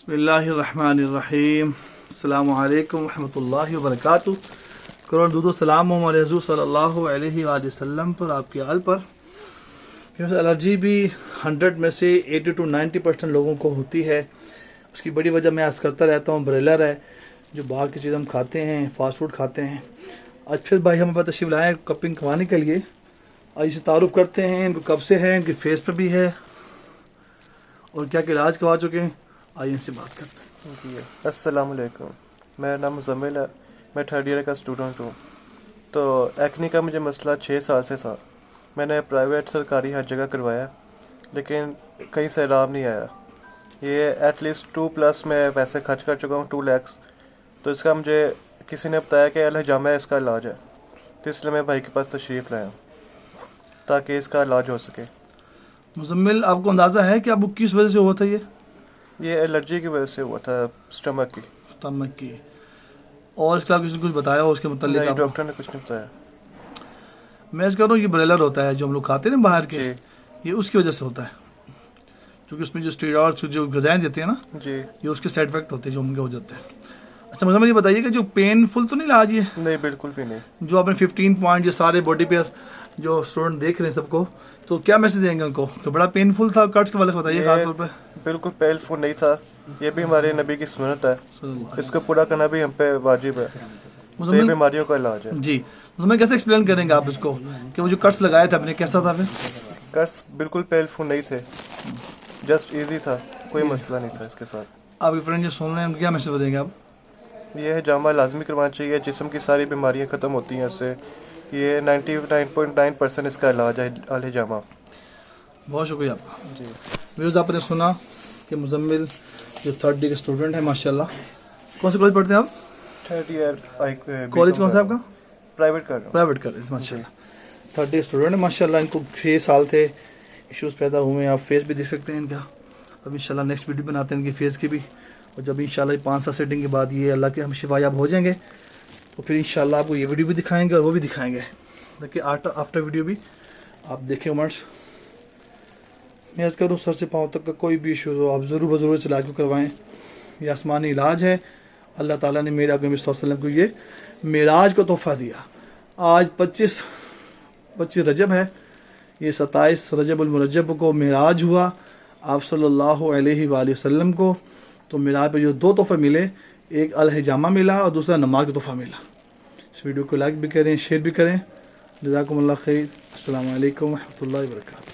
بسم اللہ الرحمن الرحیم السلام علیکم ورحمۃ اللہ وبرکاتہ. کروڑ درود و سلام ہمارے حضور صلی اللہ علیہ وآلہ وسلم پر, آپ کے آل پر. الرجی بھی 100 میں سے 80 to 90% لوگوں کو ہوتی ہے. اس کی بڑی وجہ میں عرض کرتا رہتا ہوں بریلر ہے, جو باہر کی چیز ہم کھاتے ہیں, فاسٹ فوڈ کھاتے ہیں. آج پھر بھائی ہمیں پتہ تشریف لائے کپنگ کھوانے کے لیے. آج اسے تعارف کرتے ہیں, ان کو کب سے ہے, ان کے فیس پہ بھی ہے اور کیا کہ علاج کروا چکے ہیں. آئیے ان سے بات کرتے ہیں. جی السلام علیکم, میرا نام مزمل ہے, میں 3rd ایئر کا اسٹوڈنٹ ہوں. تو ایکنی کا مجھے مسئلہ 6 سال سے تھا. میں نے پرائیویٹ سرکاری ہر جگہ کروایا لیکن کہیں سے آرام نہیں آیا. یہ ایٹ لیسٹ 2+ میں پیسے خرچ کر چکا ہوں, 2 lakhs. تو اس کا مجھے کسی نے بتایا کہ الحجامہ اس کا علاج ہے, تو اس لیے میں بھائی کے پاس تشریف لایا ہوں تاکہ اس کا علاج ہو سکے. مزمل, آپ کو اندازہ ہے کہ آپ کو کس وجہ سے ہوا تھا؟ یہ الرجی کی وجہ سے ہوا تھا, اسٹمک کی. اسٹمک کی. اور اس کا کسی نے کچھ بتایا ہو اس کے متعلق؟ نہیں, ڈاکٹر نے کچھ نہیں بتایا. میں اس کہہ رہا ہوں یہ بریلر ہوتا ہے جو ہم لوگ کھاتے ہیں نا باہر کے, یہ اس کی وجہ سے ہوتا ہے کیونکہ اس میں جو اسٹیرائڈز جو غذائیں دیتے ہیں نا, جی, یہ اس کے سائڈ افیکٹ ہوتے ہیں جو ہم کے ہو جاتے ہیں. اچھا مزمل, یہ بتائیے کہ جو پین فل تو نہیں علاج یہ؟ نہیں بالکل بھی نہیں. جو آپ نے 15 پوائنٹ جو سارے باڈی پہ جو اسٹوڈنٹ دیکھ رہے ہیں سب کو, تو کیا میسج دیں گے ان کو کہ بڑا پین فل تھا کٹس کے والے بتائیے خاص طور پہ؟ بالکل پین فل نہیں تھا. یہ بھی ہمارے نبی کی سنت ہے, اس کو پورا کرنا بھی ہم پہ واجب ہے. تو یہ بیماریوں کا علاج ہے. جی مزمل, کیسے ایکسپلین کریں گے آپ اس کو کہ وہ جو کٹس لگائے تھے آپ نے کیسا تھا؟ پھر کٹس بالکل پین فل نہیں تھے, جسٹ ایزی تھا, کوئی مسئلہ نہیں تھا اس کے ساتھ. آپ کے فرینڈ جو سن رہے ہیں ان کو کیا میسج دیں گے آپ؟ یہ حجامہ لازمی کروانا چاہیے, جسم کی ساری بیماریاں ختم ہوتی ہیں اس سے. یہ 99.9% اس کا علاج ہے الحجامہ. بہت شکریہ آپ کا. جی ویوز, آپ نے سنا کہ مزمل جو 3rd ڈے کے اسٹوڈنٹ ہیں ماشاء اللہ. کون سے کالج پڑھتے ہیں آپ؟ 3rd year. کالج کون سا آپ کا؟ پرائیویٹ کر رہا ہوں. پرائیویٹ کر رہے ہیں ماشاء اللہ. 3rd ڈے اسٹوڈنٹ ہے ماشاء اللہ. ان کو 6 سال تھے, ایشوز پیدا ہوئے ہیں. آپ فیس بھی دیکھ سکتے ہیں ان کا. اب انشاءاللہ نیکسٹ ویڈیو بناتے ہیں ان کی فیس کی بھی, اور جب انشاءاللہ 5 سال سیٹنگ کے بعد یہ اللہ کے ہم شفا یاب ہو جائیں گے تو پھر انشاءاللہ آپ کو یہ ویڈیو بھی دکھائیں گے اور وہ بھی دکھائیں گے. دیکھیے آفٹر ویڈیو بھی آپ دیکھیں. عمرس, میں عرض کروں سر سے پاؤں تک کا کوئی بھی ایشوز ہو آپ ضرور اس علاج کو کروائیں. یہ آسمانی علاج ہے. اللہ تعالیٰ نے میرے آقا صلی اللہ علیہ وسلم کو یہ معراج کا تحفہ دیا. آج 25 رجب ہے, یہ 27 رجب المرجب کو معراج ہوا آپ صلی اللہ علیہ وآلہ وسلم کو. تو معراج پہ جو 2 تحفے ملے, ایک الحجامہ ملا اور دوسرا نماز کا تحفہ ملا. اس ویڈیو کو لائک بھی کریں, شیئر بھی کریں. جزاکم اللہ خیر. السلام علیکم ورحمۃ اللہ وبرکاتہ.